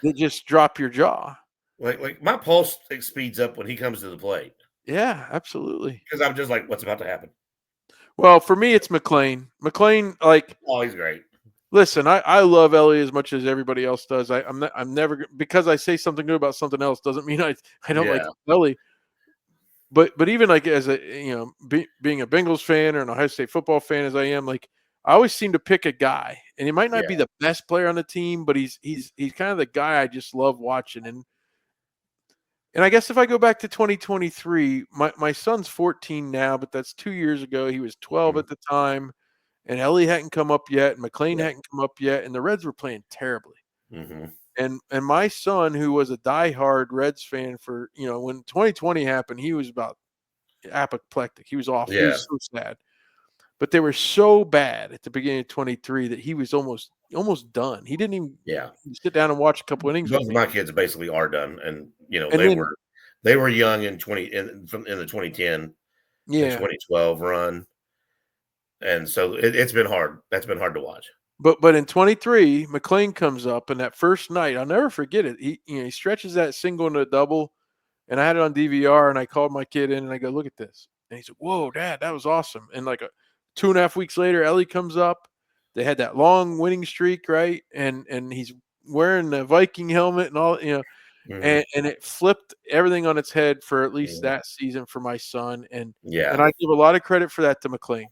that just drop your jaw. Like my pulse speeds up when he comes to the plate. Yeah, absolutely. Because I'm just like, what's about to happen? Well, for me, it's McLean. McLean, oh, he's great. Listen, I love Ellie as much as everybody else does. I'm never, because I say something good about something else doesn't mean I don't like Ellie. But even like as a being a Bengals fan or an Ohio State football fan as I am, like I always seem to pick a guy, and he might not be the best player on the team, but he's kind of the guy I just love watching. And I guess if I go back to 2023, my son's 14 now, but that's 2 years ago. He was 12 at the time, and Ellie hadn't come up yet, and McLean hadn't come up yet, and the Reds were playing terribly. And my son, who was a diehard Reds fan for, when 2020 happened, he was about apoplectic. He was off. He was so sad. But they were so bad at the beginning of 23 that he was almost done. He didn't even sit down and watch a couple innings. Both of my kids basically are done, and they were young in the 2010 2012 run, and so it's been hard. That's been hard to watch. But in 23, McLean comes up, and that first night, I'll never forget it. He stretches that single into a double, and I had it on DVR, and I called my kid in, and I go, "Look at this." And he said, "Whoa, Dad, that was awesome." And like 2.5 weeks later, Ellie comes up. They had that long winning streak, right? And he's wearing the Viking helmet and all, and it flipped everything on its head for at least that season for my son. And I give a lot of credit for that to McLean.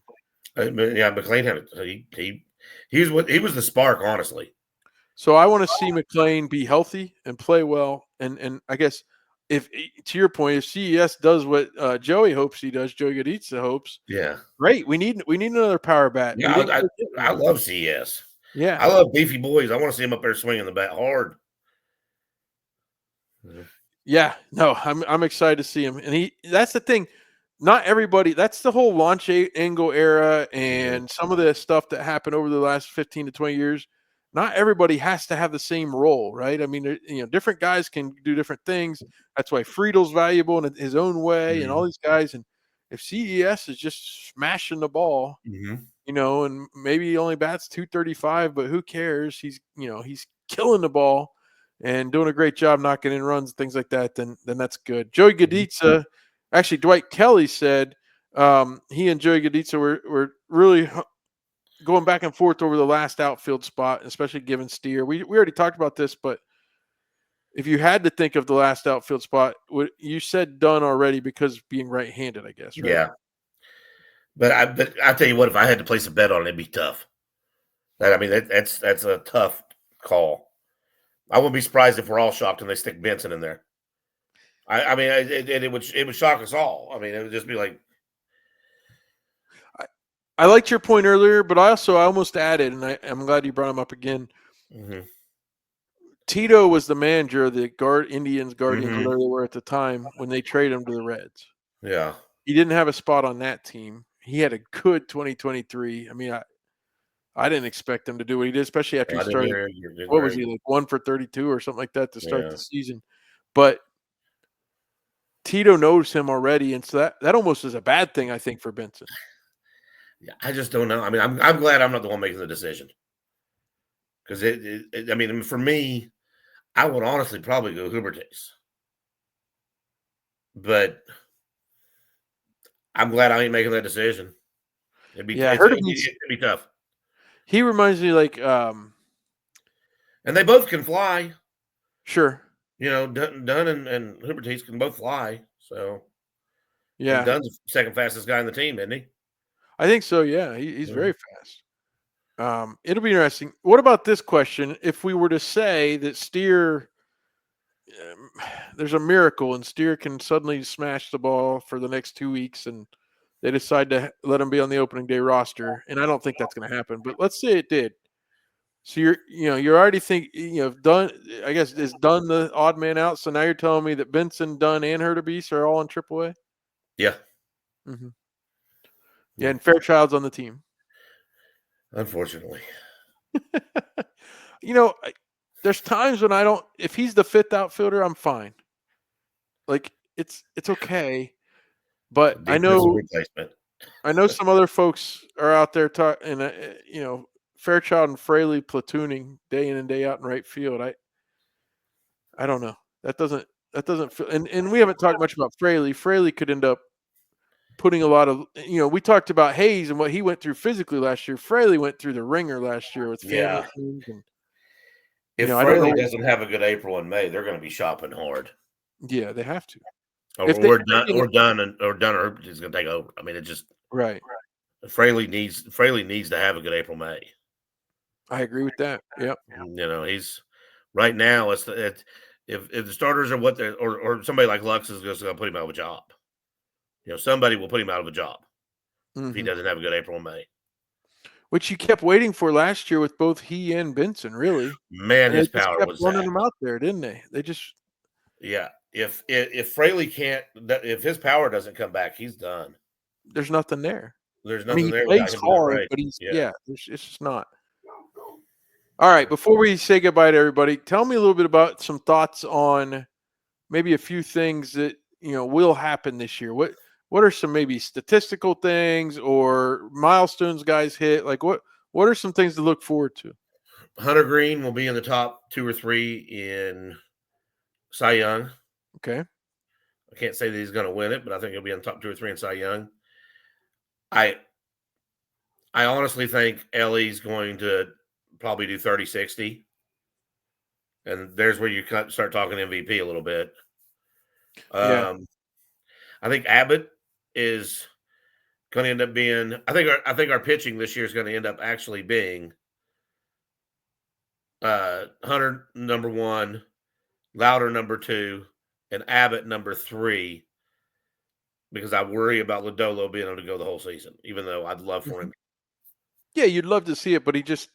McLean had he was the spark, honestly. So I want to see McLean be healthy and play well. And I guess if, to your point, if CES does what Joey hopes he does, Joey Gaditza hopes, great. We need another power bat. Yeah, I love CES. Yeah, I love beefy boys. I want to see him up there swinging the bat hard. Yeah, no, I'm excited to see him. And that's the thing. Not everybody, that's the whole launch angle era and some of the stuff that happened over the last 15 to 20 years. Not everybody has to have the same role, right? I mean, different guys can do different things. That's why Friedel's valuable in his own way and all these guys. And if CES is just smashing the ball, and maybe he only bats 235, but who cares? He's killing the ball and doing a great job knocking in runs, things like that, then that's good. Joey Gaditza, actually Dwight Kelly said, He and Joey Gaditza were really going back and forth over the last outfield spot, especially given Steer. We already talked about this, but if you had to think of the last outfield spot, you said Dunn already because being right-handed, I guess, right? Yeah. But I tell you what, if I had to place a bet on it, it'd be tough. That's a tough call. I wouldn't be surprised if we're all shocked and they stick Benson in there. It would shock us all. I mean, it would just be like. I liked your point earlier, but I almost added, and I'm glad you brought him up again. Mm-hmm. Tito was the manager of the Indians, Guardians, Mm-hmm. whatever they were at the time when they traded him to the Reds. Yeah. He didn't have a spot on that team. He had a good 2023. I mean, I didn't expect him to do what he did, especially after he started. What was he, like 1 for 32 or something like that to start the season? But Tito knows him already, and so that almost is a bad thing, I think, for Benson. Yeah, I just don't know. I mean, I'm glad I'm not the one making the decision because for me, I would honestly probably go Hubertes, but I'm glad I ain't making that decision. It'd be tough. He reminds me like, and they both can fly. Sure. You know, Dunn and Hubertes can both fly. So, yeah, and Dunn's the second fastest guy in the team, isn't he? I think so. Yeah, he's very fast. It'll be interesting. What about this question? If we were to say that Steer, there's a miracle and Steer can suddenly smash the ball for the next 2 weeks and they decide to let him be on the opening day roster, and I don't think that's going to happen, but let's say it did. So you're already thinking, Dunn, I guess, is Dunn the odd man out? So now you're telling me that Benson, Dunn, and Hurtubise are all in AAA? Yeah. Mm-hmm. Yeah, and Fairchild's on the team. Unfortunately. There's times when I don't. If he's the fifth outfielder, I'm fine. Like it's okay, but I know some other folks are out there talking, and Fairchild and Fraley platooning day in and day out in right field. I don't know. That doesn't feel. And we haven't talked much about Fraley. Fraley could end up putting a lot of. We talked about Hayes and what he went through physically last year. Fraley went through the ringer last year with family things and. If Fraley doesn't have a good April and May, they're going to be shopping hard. Yeah, they have to. Or Dunn is going to take over. I mean, it just right. Fraley needs to have a good April, May. I agree with that. Yep. He's right now. If the starters are what they're or somebody like Lux is just going to put him out of a job. Somebody will put him out of a job if he doesn't have a good April and May. Which you kept waiting for last year with both he and Benson, really. Man, his power was running them out there, didn't they? They just If Fraley can't, if his power doesn't come back, he's done. There's nothing there. There's nothing there. He plays hard, but it's just not. All right, before we say goodbye to everybody, tell me a little bit about some thoughts on maybe a few things that will happen this year. What are some maybe statistical things or milestones guys hit? Like what are some things to look forward to? Hunter Green will be in the top 2 or 3 in Cy Young. Okay. I can't say that he's going to win it, but I think he'll be in the top 2 or 3 in Cy Young. I honestly think Ellie's going to probably do 30-60. And there's where you start talking MVP a little bit. I think Abbott is going to end up being. I think our pitching this year is going to end up actually being Hunter number 1, Louder number 2, and Abbott number 3. Because I worry about Lodolo being able to go the whole season, even though I'd love for him. Yeah, you'd love to see it, but he just.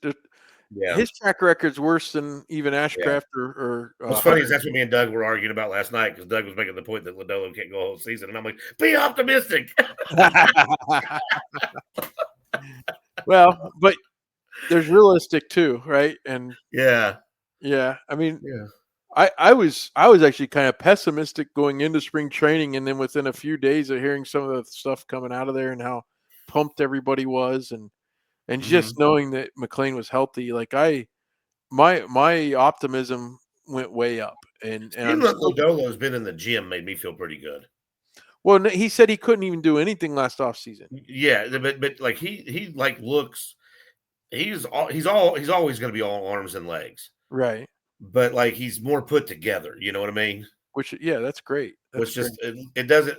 His track record's worse than even Ashcraft or what's funny is that's what me and Doug were arguing about last night because Doug was making the point that Lodolo can't go a whole season, and I'm like, be optimistic. Well, but there's realistic too, right? And yeah. I mean, I was actually kind of pessimistic going into spring training, and then within a few days of hearing some of the stuff coming out of there and how pumped everybody was, and just knowing that McLean was healthy, like my optimism went way up. And Lodolo's been in the gym made me feel pretty good. Well, he said he couldn't even do anything last offseason. Yeah, but like he like looks. He's always going to be all arms and legs, Right. but like he's more put together. You know what I mean? Which, yeah, that's great. That's Which great. just it doesn't.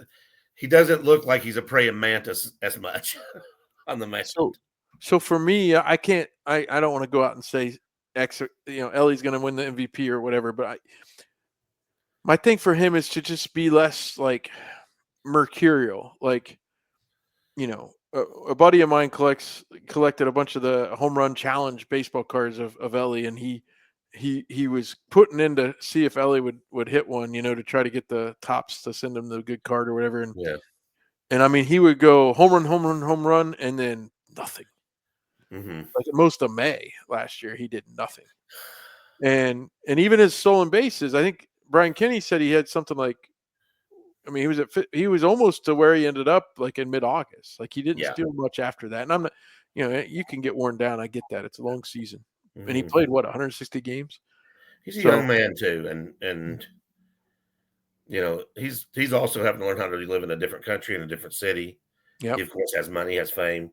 He doesn't look like he's a praying mantis as much on the mound. So for me, I can't. I don't want to go out and say X. Ellie's going to win the MVP or whatever. But my thing for him is to just be less like mercurial. Like, a buddy of mine collected a bunch of the home run challenge baseball cards of Ellie, and he was putting in to see if Ellie would hit one, to try to get the tops to send him the good card or whatever. And I mean, he would go home run, home run, home run, and then nothing. Mm-hmm. Like most of May last year, he did nothing. And even his stolen bases, I think Brian Kenny said he had something like, I mean, he was almost to where he ended up like in mid-August. Like he didn't steal much after that. And I'm not, you can get worn down. I get that. It's a long season. Mm-hmm. And he played 160 games. He's a young man too, and he's also having to learn how to live in a different country, in a different city. Yep. He of course has money, has fame.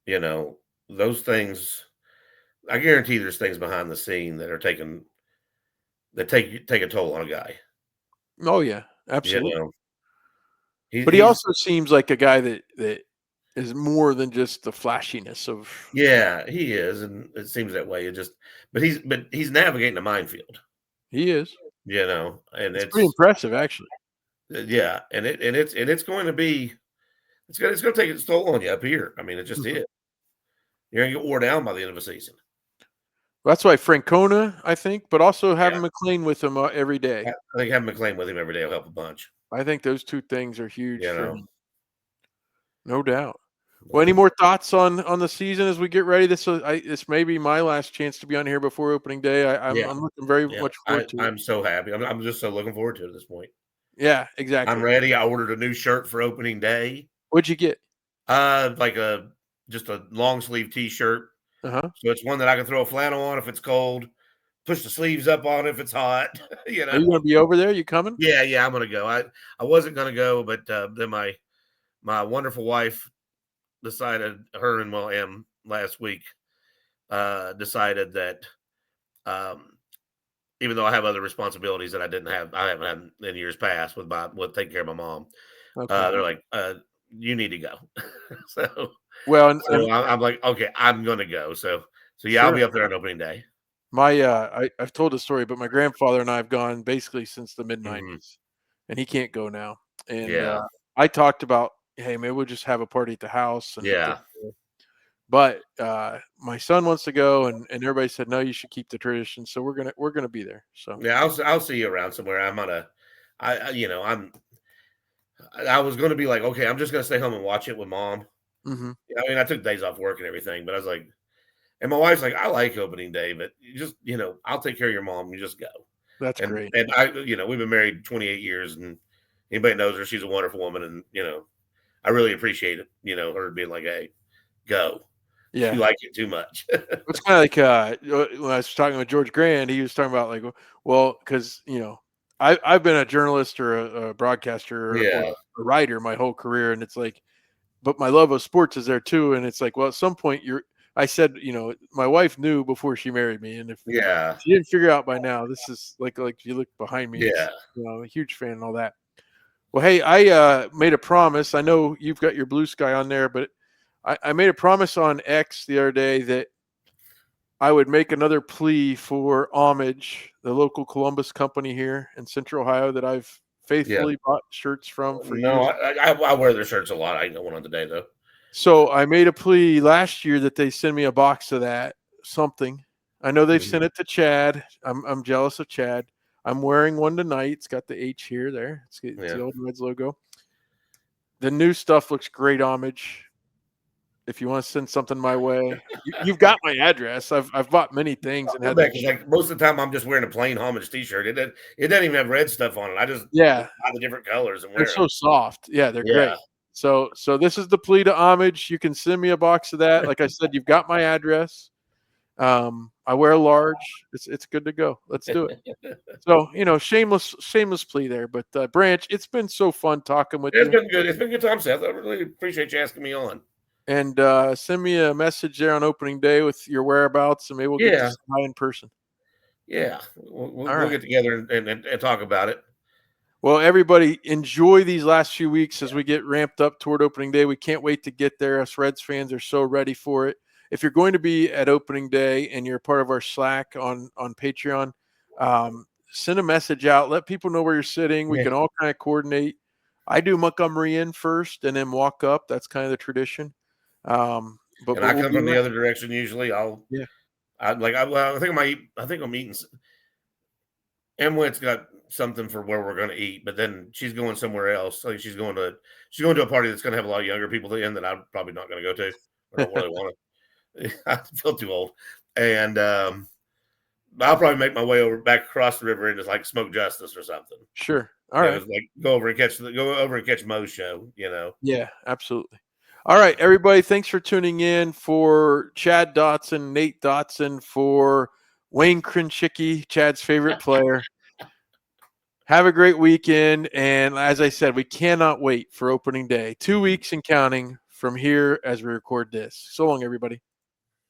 Those things. I guarantee there's things behind the scene that take a toll on a guy. Oh yeah, absolutely. But he also seems like a guy that is more than just the flashiness of. Yeah, he is, and it seems that way. But he's navigating a minefield. He is. And it's pretty impressive, actually. Yeah, and it's going to be, it's going to take its toll on you up here. I mean, it just is. You're going to get wore down by the end of the season. That's why Francona, I think, but also having McLean with him every day. I think having McLean with him every day will help a bunch. I think those two things are huge for him. No doubt. Well, any more thoughts on the season as we get ready? This may be my last chance to be on here before opening day. I'm looking very much forward to it. I'm so happy. I'm just so looking forward to it at this point. Yeah, exactly. I'm ready. I ordered a new shirt for opening day. What'd you get? Like just a long sleeve T-shirt. Uh-huh. So it's one that I can throw a flannel on if it's cold, push the sleeves up on if it's hot. Are you going to be over there? You coming? Yeah, I'm going to go. I wasn't going to go, but then my wonderful wife decided, her and M last week decided that even though I have other responsibilities that I haven't had in years past with taking care of my mom. Okay. They're like, you need to go. So I'm like, okay, I'm going to go. So yeah, sure. I'll be up there on opening day. I've told the story, but my grandfather and I have gone basically since the mid-90s, and he can't go now. And I talked about, hey, maybe we'll just have a party at the house. And but my son wants to go, and everybody said no, you should keep the tradition. So we're gonna be there. So yeah, I'll see you around somewhere. I was gonna be like, okay, I'm just gonna stay home and watch it with mom. Mm-hmm. I mean, I took days off work and everything, but I was like, and my wife's like, I like opening day, but you just, I'll take care of your mom. You just go. That's great. And we've been married 28 years, and anybody knows her, she's a wonderful woman, and I really appreciate it. Her being like, hey, go. Yeah, you like it too much. It's kind of like when I was talking with George Grand, he was talking about like, well, because I've been a journalist or a broadcaster or a writer my whole career, and it's like, but my love of sports is there too, and it's like, well, at some point I said, my wife knew before she married me, and if she didn't figure out by now, this is like if you look behind me, a huge fan and all that. Well, hey, I made a promise. I know you've got your Blue Sky on there, but I made a promise on X the other day that I would make another plea for Homage, the local Columbus company here in Central Ohio that I've faithfully bought shirts from for years. I wear their shirts a lot. I ain't got one on today, though. So I made a plea last year that they send me a box of that, something. I know they've sent it to Chad. I'm jealous of Chad. I'm wearing one tonight. It's got the H here, there. It's the old Reds logo. The new stuff looks great, Homage. If you want to send something my way, you've got my address. I've bought many things and had like most of the time I'm just wearing a plain Homage T-shirt. It doesn't even have red stuff on it. I just buy the different colors and wear them. They're so soft. Yeah, they're great. So this is the plea to Homage. You can send me a box of that. Like I said, you've got my address, I wear a large. It's good to go. Let's do it. So, shameless plea there. But Branch, it's been so fun talking with It's you. been good. It's been a good time, Seth. I really appreciate you asking me on. And send me a message there on opening day with your whereabouts, and maybe we'll get to Yeah, say hi in person. yeah. We'll, All we'll right. get together and talk about it. Well, everybody, enjoy these last few weeks as we get ramped up toward opening day. We can't wait to get there. Us Reds fans are so ready for it. If you're going to be at opening day and you're part of our Slack on Patreon, send a message out. Let people know where you're sitting. We Yeah. can all kind of coordinate. I do Montgomery in first and then walk up. That's kind of the tradition. But And I we'll come be from the around. other direction usually. Yeah, I think I'm eating. Emwit's got something for where we're going to eat, but then she's going somewhere else. Like she's going to a party that's going to have a lot of younger people in that I'm probably not going to go to. I don't really want to. I feel too old, and I'll probably make my way back across the river into like Smoke Justice or something. sure. All right. Like go over and catch Mo's show. Yeah, absolutely. All right, everybody. Thanks for tuning in for Chad Dotson, Nate Dotson, for Wayne Krinchicki, Chad's favorite player. Have a great weekend. And as I said, we cannot wait for opening day. 2 weeks and counting from here as we record this. So long, everybody.